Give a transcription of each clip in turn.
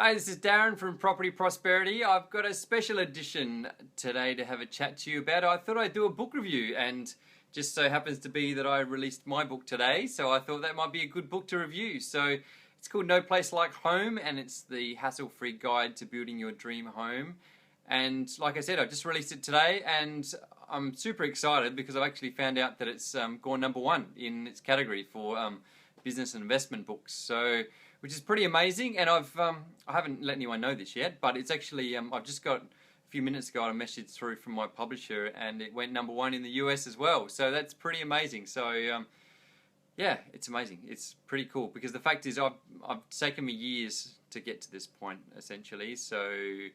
Hi, this is Darren from Property Prosperity. I've got a special edition today to have a chat to you about. I thought I'd do a book review, and just so happens to be that I released my book today, so I thought that might be a good book to review. So it's called No Place Like Home, and it's the hassle-free guide to building your dream home. And like I said, I just released it today, and I'm super excited because I've actually found out that it's gone #1 in its category for business and investment books. So, which is pretty amazing, and I haven't let anyone know this yet, but it's actually I've just got a few minutes ago a message through from my publisher, and it went #1 in the US as well. So that's pretty amazing. So yeah, it's amazing. It's pretty cool because the fact is I've taken me years to get to this point essentially. So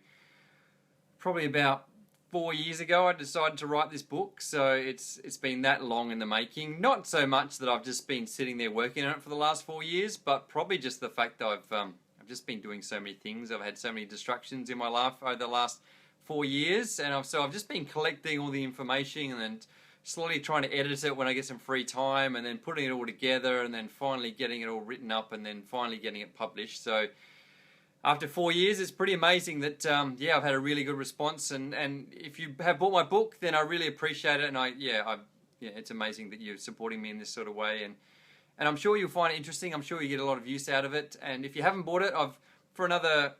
probably about 4 years ago I decided to write this book, so it's been that long in the making. Not so much that I've just been sitting there working on it for the last 4 years, but probably just the fact that I've just been doing so many things. I've had so many distractions in my life over the last 4 years, and I've just been collecting all the information and then slowly trying to edit it when I get some free time, and then putting it all together, and then finally getting it all written up, and then finally getting it published. So after 4 years, it's pretty amazing that yeah, I've had a really good response, and if you have bought my book, then I really appreciate it, and yeah, it's amazing that you're supporting me in this sort of way, and I'm sure you'll find it interesting. I'm sure you get a lot of use out of it, and if you haven't bought it, for another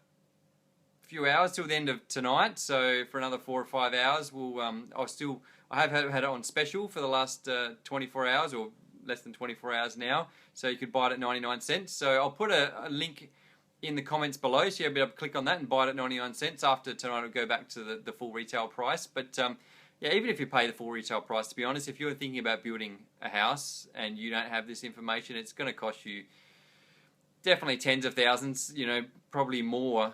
few hours till the end of tonight, so for another 4 or 5 hours, I have had it on special for the last 24 hours or less than 24 hours now, so you could buy it at 99 cents. So I'll put a link in the comments below, so you'll be able to click on that and buy it at 99 cents. After tonight it'll go back to the full retail price. But yeah, even if you pay the full retail price, to be honest, if you're thinking about building a house and you don't have this information, it's going to cost you definitely tens of thousands, probably more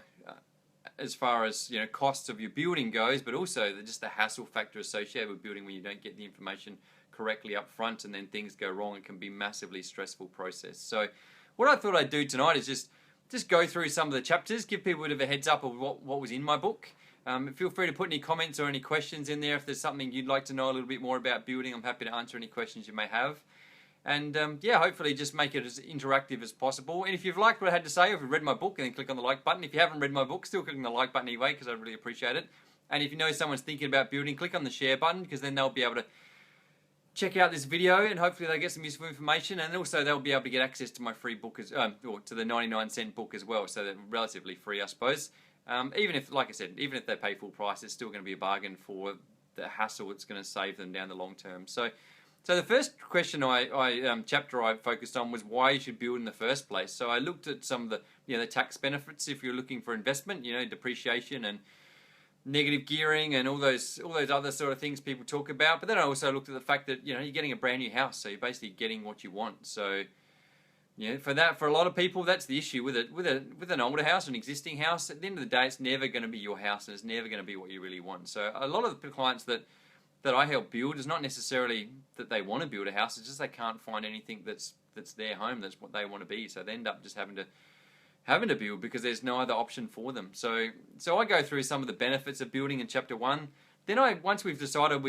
as far as costs of your building goes, but also just the hassle factor associated with building when you don't get the information correctly up front and then things go wrong. It can be a massively stressful process. So what I thought I'd do tonight is just go through some of the chapters, give people a bit of a heads up of what was in my book. Feel free to put any comments or any questions in there if there's something you'd like to know a little bit more about building. I'm happy to answer any questions you may have. And yeah, hopefully just make it as interactive as possible. And if you've liked what I had to say, or if you've read my book, then click on the like button. If you haven't read my book, still click on the like button anyway, because I really appreciate it. And if you know someone's thinking about building, click on the share button, because then they'll be able to check out this video, and hopefully they'll get some useful information, and also they'll be able to get access to my free book, or to the 99-cent book as well, so they're relatively free, I suppose. Even if, like I said, even if they pay full price, it's still going to be a bargain for the hassle it's going to save them down the long term. So the first question chapter I focused on was why you should build in the first place. So I looked at some of the the tax benefits if you're looking for investment, depreciation and negative gearing and all those other sort of things people talk about. But then I also looked at the fact that you're getting a brand new house, so you're basically getting what you want. So for a lot of people, that's the issue with it. With an older house, an existing house, at the end of the day, it's never going to be your house, and it's never going to be what you really want. So a lot of the clients that I help build is not necessarily that they want to build a house; it's just they can't find anything that's their home, that's what they want to be. So they end up just having to build because there's no other option for them. So I go through some of the benefits of building in chapter 1. Then once we've decided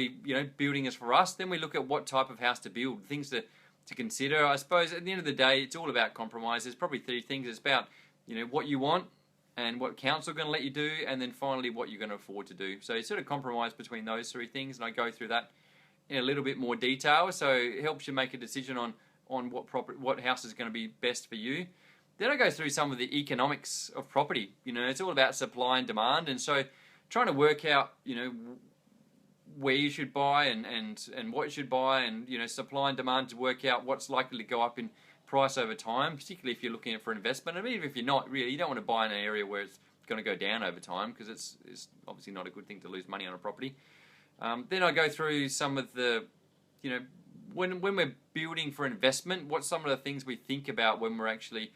building is for us, then we look at what type of house to build, things to consider. I suppose at the end of the day, it's all about compromise. There's probably 3 things. It's about what you want and what council are going to let you do, and then finally what you're going to afford to do. So you sort of compromise between those 3 things, and I go through that in a little bit more detail. So it helps you make a decision on what house is going to be best for you. Then I go through some of the economics of property. It's all about supply and demand, and so trying to work out, where you should buy and what you should buy, and supply and demand to work out what's likely to go up in price over time, particularly if you're looking at for investment. I mean, even if you're not really, you don't want to buy in an area where it's going to go down over time, because it's obviously not a good thing to lose money on a property. Then I go through some of the, when we're building for investment, what some of the things we think about when we're actually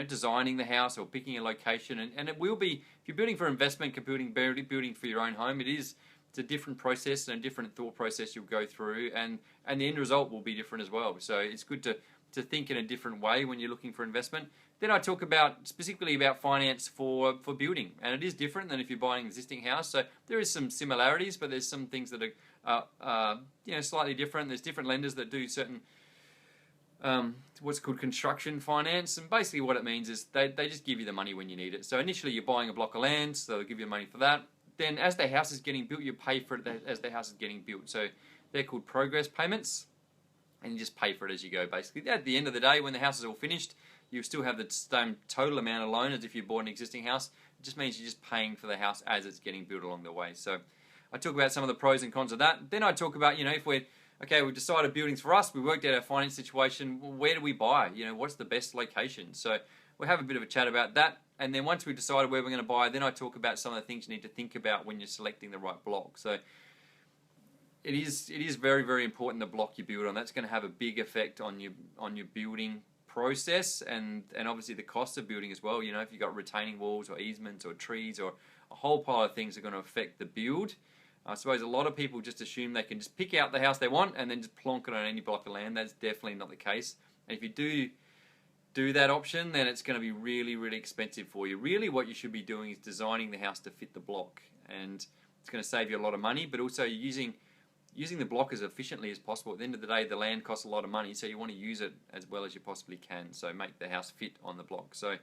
designing the house or picking a location, and it will be, if you're building for investment, building for your own home, it's a different process and a different thought process you'll go through, and the end result will be different as well. So it's good to think in a different way when you're looking for investment. Then I talk specifically about finance for building, and it is different than if you're buying an existing house. So there is some similarities, but there's some things that are slightly different. There's different lenders that do certain what's called construction finance, and basically what it means is they just give you the money when you need it. So initially you're buying a block of land, so they'll give you money for that. Then as the house is getting built, you pay for it as the house is getting built. So they're called progress payments, and you just pay for it as you go, basically. At the end of the day, when the house is all finished, you still have the same total amount of loan as if you bought an existing house. It just means you're just paying for the house as it's getting built along the way. So I talk about some of the pros and cons of that. Then I talk about, if we've decided buildings for us, we worked out our finance situation, well, where do we buy? What's the best location? So we'll have a bit of a chat about that. And then once we've decided where we're going to buy, then I talk about some of the things you need to think about when you're selecting the right block. So it is very, very important the block you build on. That's going to have a big effect on your building process and obviously the cost of building as well. If you've got retaining walls or easements or trees or a whole pile of things are going to affect the build. I suppose a lot of people just assume they can just pick out the house they want and then just plonk it on any block of land. That's definitely not the case. And if you do that option, then it's going to be really, really expensive for you. Really what you should be doing is designing the house to fit the block, and it's going to save you a lot of money, but also using the block as efficiently as possible. At the end of the day, the land costs a lot of money, so you want to use it as well as you possibly can. So make the house fit on the block. So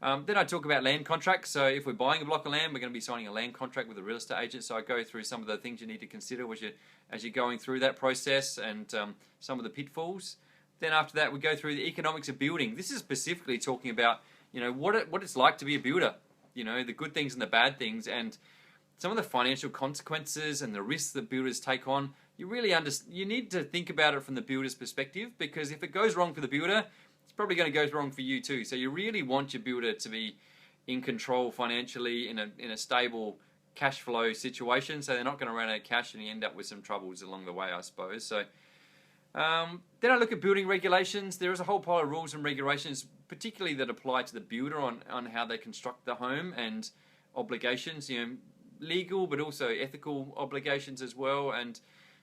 then I talk about land contracts. So if we're buying a block of land, we're going to be signing a land contract with a real estate agent. So I go through some of the things you need to consider as you're going through that process and some of the pitfalls. Then after that, we go through the economics of building. This is specifically talking about what it's like to be a builder. The good things and the bad things, and some of the financial consequences and the risks that builders take on. You need to think about it from the builder's perspective, because if it goes wrong for the builder, it's probably going to go wrong for you too. So you really want your builder to be in control financially in a stable cash flow situation, so they're not going to run out of cash and you end up with some troubles along the way, I suppose. So then I look at building regulations. There is a whole pile of rules and regulations, particularly that apply to the builder on how they construct the home, and obligations, legal but also ethical obligations as well. And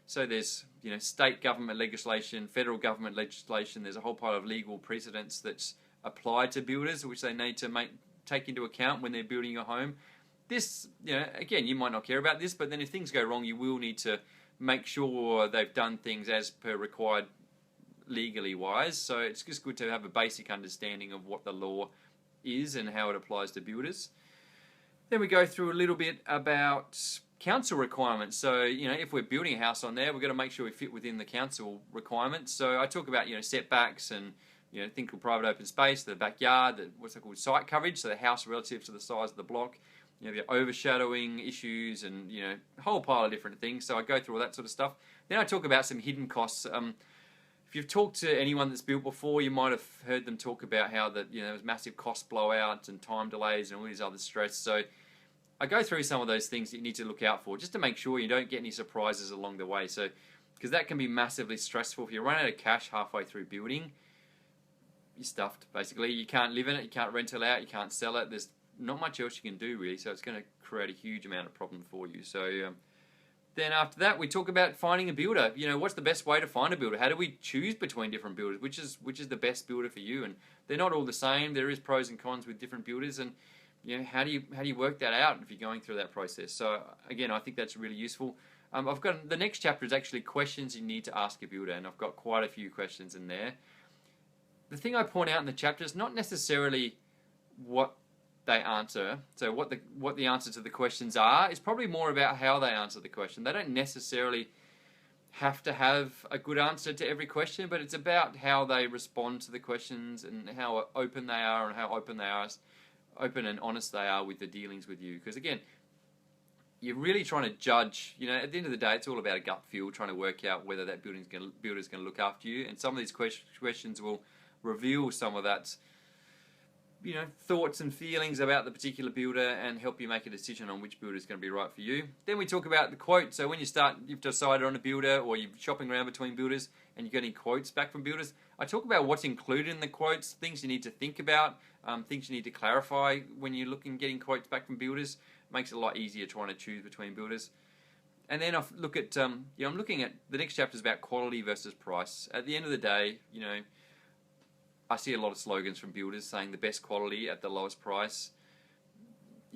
so there's state government legislation, federal government legislation. There's a whole pile of legal precedents that's applied to builders, which they need to take into account when they're building your home. This, again, you might not care about this, but then if things go wrong, you will need to make sure they've done things as per required legally wise. So it's just good to have a basic understanding of what the law is and how it applies to builders. Then we go through a little bit about council requirements. So, if we're building a house on there, we've got to make sure we fit within the council requirements. So I talk about, setbacks and, think of private open space, the backyard, what's it called, site coverage, so the house relative to the size of the block. The overshadowing issues and, a whole pile of different things. So I go through all that sort of stuff. Then I talk about some hidden costs. If you've talked to anyone that's built before, you might have heard them talk about how that there was massive cost blowouts and time delays and all these other stress. So I go through some of those things that you need to look out for, just to make sure you don't get any surprises along the way. So, because that can be massively stressful. If you run out of cash halfway through building, you're stuffed, basically. You can't live in it, you can't rent it out, you can't sell it. There's not much else you can do, really, so it's going to create a huge amount of problem for you. So then after that, we talk about finding a builder. What's the best way to find a builder? How do we choose between different builders? Which is the best builder for you? And they're not all the same. There is pros and cons with different builders, and how do you work that out if you're going through that process? So again, I think that's really useful. I've got the next chapter is actually questions you need to ask a builder, and I've got quite a few questions in there. The thing I point out in the chapter is not necessarily what they answer. So what the answer to the questions are is probably more about how they answer the question. They don't necessarily have to have a good answer to every question, but it's about how they respond to the questions and how open they are and how open and honest they are with the dealings with you. Because again, you're really trying to judge. At the end of the day, it's all about a gut feel, trying to work out whether that builder's going to look after you. And some of these questions will reveal some of that thoughts and feelings about the particular builder and help you make a decision on which builder is going to be right for you. Then we talk about the quote. So when you've decided on a builder, or you're shopping around between builders and you're getting quotes back from builders, I talk about what's included in the quotes, things you need to think about, things you need to clarify when you're getting quotes back from builders. Makes it a lot easier trying to choose between builders. And then I look at, I'm looking at the next chapter is about quality versus price. At the end of the day, I see a lot of slogans from builders saying the best quality at the lowest price.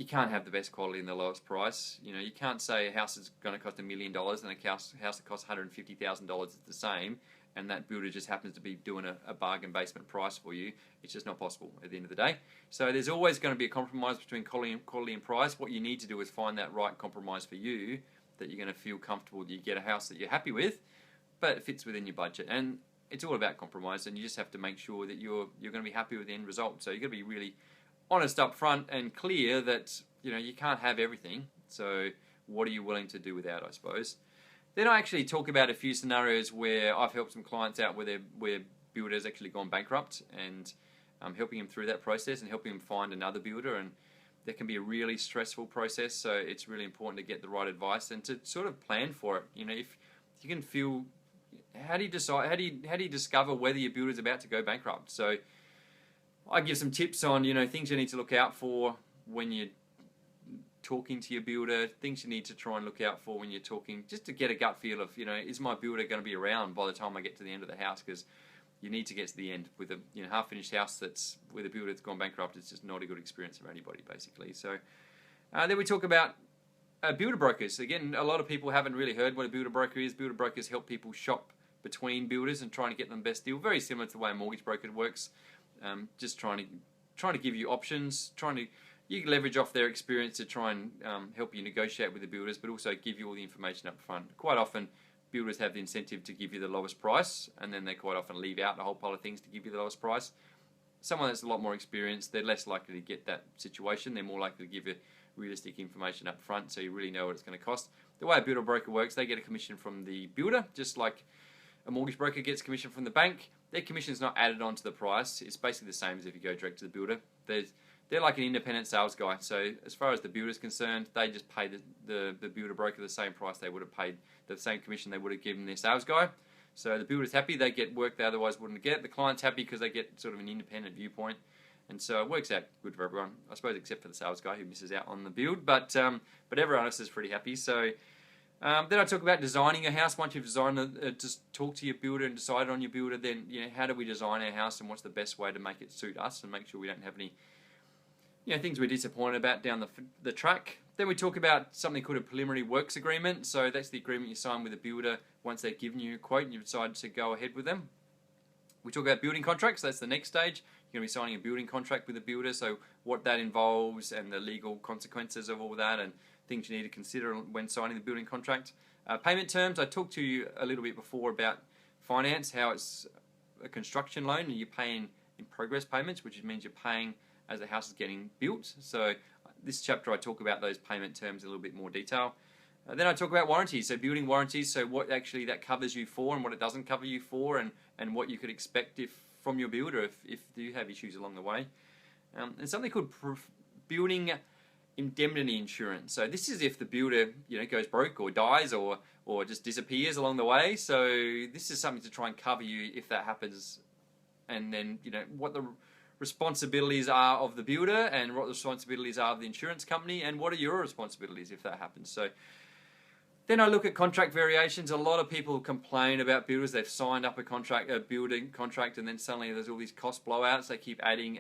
you can't have the best quality and the lowest price. You know, you can't say a house is going to cost $1 million and a house that costs $150,000 is the same, and that builder just happens to be doing a bargain basement price for you. It's just not possible at the end of the day. So there's always going to be a compromise between quality and price. What you need to do is find that right compromise for you, that you're going to feel comfortable that you get a house that you're happy with, but it fits within your budget. And it's all about compromise, and you just have to make sure that you're going to be happy with the end result. So you've got to be really honest up front and clear that, you know, you can't have everything. So what are you willing to do without, I suppose? Then I actually talk about a few scenarios where I've helped some clients out where builders actually gone bankrupt, and helping them through that process and helping them find another builder. And that can be a really stressful process, so it's really important to get the right advice and to sort of plan for it. You know, if you can feel, how do you decide, how do you discover whether your builder's about to go bankrupt? So I give some tips on, you know, things you need to look out for when you're talking to your builder, things you need to try and look out for when you're talking, just to get a gut feel of, you know, is my builder going to be around by the time I get to the end of the house? Because you need to get to the end with a, you know, half-finished house that's with a builder that's gone bankrupt. It's just not a good experience for anybody, basically. So then we talk about builder brokers. Again, a lot of people haven't really heard what a builder broker is. Builder brokers help people shop between builders and trying to get them the best deal. Very similar to the way a mortgage broker works. Just trying to give you options, you can leverage off their experience to try and help you negotiate with the builders, but also give you all the information up front. Quite often, builders have the incentive to give you the lowest price, and then they quite often leave out a whole pile of things to give you the lowest price. Someone that's a lot more experienced, they're less likely to get that situation. They're more likely to give you realistic information up front, so you really know what it's going to cost. The way a builder broker works, they get a commission from the builder, just like a mortgage broker gets commission from the bank. Their commission is not added onto the price. It's basically the same as if you go direct to the builder. They're like an independent sales guy. So as far as the builder is concerned, they just pay the builder broker the same price they would have paid, the same commission they would have given their sales guy. So the builder's happy, they get work they otherwise wouldn't get. The client's happy because they get sort of an independent viewpoint. And so it works out good for everyone, I suppose, except for the sales guy who misses out on the build. But everyone else is pretty happy. So then I talk about designing a house. Once you've designed it, just talk to your builder and decide on your builder. Then, you know, how do we design our house and what's the best way to make it suit us and make sure we don't have any, you know, things we're disappointed about down the track. Then we talk about something called a preliminary works agreement. So that's the agreement you sign with the builder once they've given you a quote and you decide to go ahead with them. We talk about building contracts. That's the next stage. You're going to be signing a building contract with the builder. So what that involves and the legal consequences of all that and things you need to consider when signing the building contract. Payment terms, I talked to you a little bit before about finance, how it's a construction loan and you're paying in progress payments, which means you're paying as the house is getting built. So this chapter I talk about those payment terms in a little bit more detail. Then I talk about warranties, so building warranties, so what actually that covers you for and what it doesn't cover you for, and what you could expect from your builder if you have issues along the way. And something called building indemnity insurance. So this is if the builder, you know, goes broke or dies or just disappears along the way. So this is something to try and cover you if that happens, and then, you know, what the responsibilities are of the builder and what the responsibilities are of the insurance company and what are your responsibilities if that happens. So then I look at contract variations. A lot of people complain about builders. They've signed up a building contract, and then suddenly there's all these cost blowouts. They keep adding.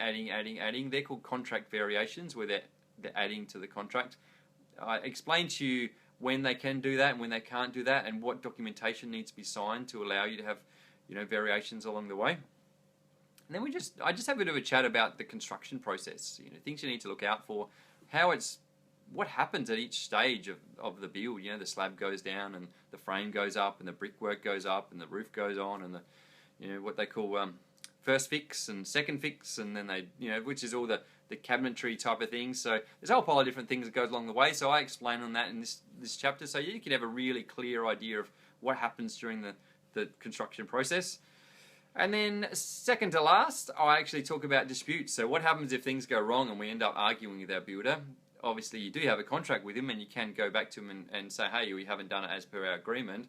They're called contract variations, where they're adding to the contract. I explain to you when they can do that and when they can't do that, and what documentation needs to be signed to allow you to have, you know, variations along the way. And then I just have a bit of a chat about the construction process. You know, things you need to look out for, what happens at each stage of the build. You know, the slab goes down and the frame goes up and the brickwork goes up and the roof goes on and the, you know, what they call first fix and second fix, and then they, you know, which is all the cabinetry type of things. So there's a whole pile of different things that goes along the way. So I explain on that in this chapter, so you can have a really clear idea of what happens during the construction process. And then second to last, I actually talk about disputes. So what happens if things go wrong and we end up arguing with our builder? Obviously, you do have a contract with him and you can go back to him and say, hey, we haven't done it as per our agreement.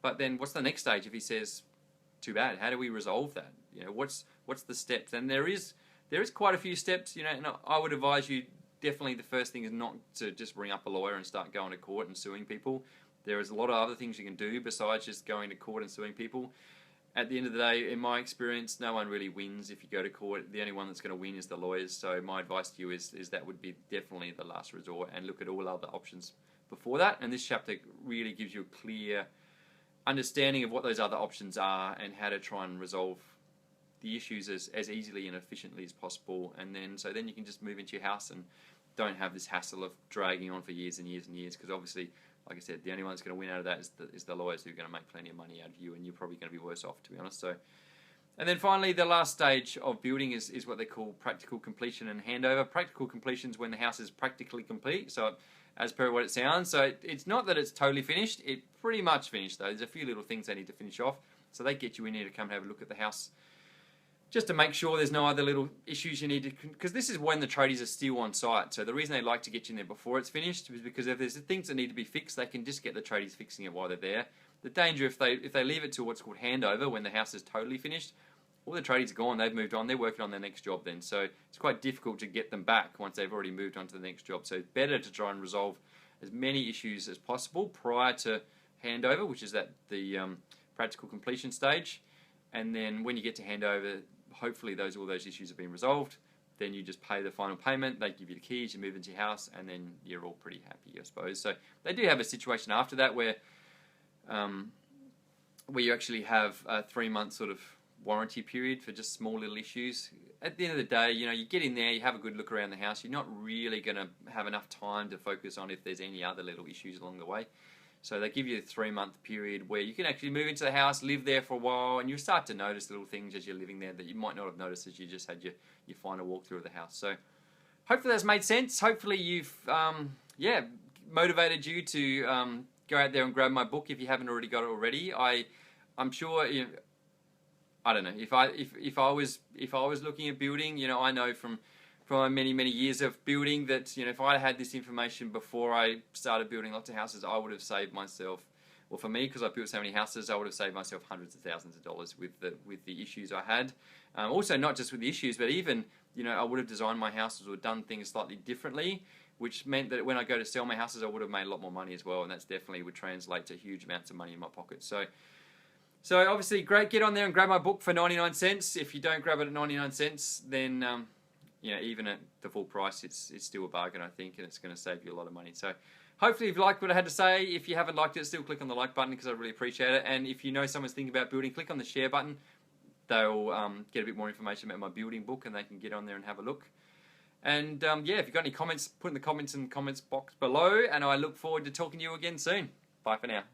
But then what's the next stage if he says, too bad? How do we resolve that? You know, what's the steps? And there is quite a few steps, you know, and I would advise you, definitely the first thing is not to just ring up a lawyer and start going to court and suing people. There is a lot of other things you can do besides just going to court and suing people. at the end of the day, in my experience, no one really wins if you go to court. The only one that's going to win is the lawyers. So my advice to you is that would be definitely the last resort, and look at all other options before that. And this chapter really gives you a clear understanding of what those other options are and how to try and resolve the issues as easily and efficiently as possible. And then you can just move into your house and don't have this hassle of dragging on for years and years and years, because obviously, like I said, the only one that's going to win out of that is the lawyers, who are going to make plenty of money out of you, and you're probably going to be worse off, to be honest. So, and then finally, the last stage of building is what they call practical completion and handover. Practical completion is when the house is practically complete, so as per what it sounds. So it's not that it's totally finished. It's pretty much finished, though. There's a few little things they need to finish off. So they get you in here to come and have a look at the house, just to make sure there's no other little issues you need to, because this is when the tradies are still on site. So the reason they like to get you in there before it's finished is because if there's things that need to be fixed, they can just get the tradies fixing it while they're there. The danger if they leave it to what's called handover, when the house is totally finished, all the tradies are gone, they've moved on, they're working on their next job then. So it's quite difficult to get them back once they've already moved on to the next job. So it's better to try and resolve as many issues as possible prior to handover, which is the practical completion stage. And then when you get to handover, hopefully all those issues have been resolved. Then you just pay the final payment, they give you the keys, you move into your house, and then you're all pretty happy, I suppose. So they do have a situation after that where you actually have a 3-month sort of warranty period for just small little issues. At the end of the day, you get in there, you have a good look around the house, you're not really going to have enough time to focus on if there's any other little issues along the way. So they give you a 3-month period where you can actually move into the house, live there for a while, and you'll start to notice little things as you're living there that you might not have noticed as you just had your final walkthrough of the house. So hopefully that's made sense. Hopefully you've motivated you to go out there and grab my book if you haven't already got it already. I'm sure, I don't know, if I was looking at building, I know from my many years of building that if I had this information before I started building lots of houses, I would have saved myself, well, for me, because I built so many houses, I would have saved myself hundreds of thousands of dollars with the issues I had. Also, not just with the issues, but even I would have designed my houses or done things slightly differently, which meant that when I go to sell my houses, I would have made a lot more money as well, and that's definitely would translate to huge amounts of money in my pocket. So obviously, great. Get on there and grab my book for 99 cents. If you don't grab it at 99 cents, then even at the full price, it's still a bargain, I think, and it's going to save you a lot of money. So hopefully you've liked what I had to say. If you haven't liked it, still click on the like button, because I really appreciate it. And if you know someone's thinking about building, click on the share button. They'll get a bit more information about my building book, and they can get on there and have a look. And if you've got any comments, put in the comments box below, and I look forward to talking to you again soon. Bye for now.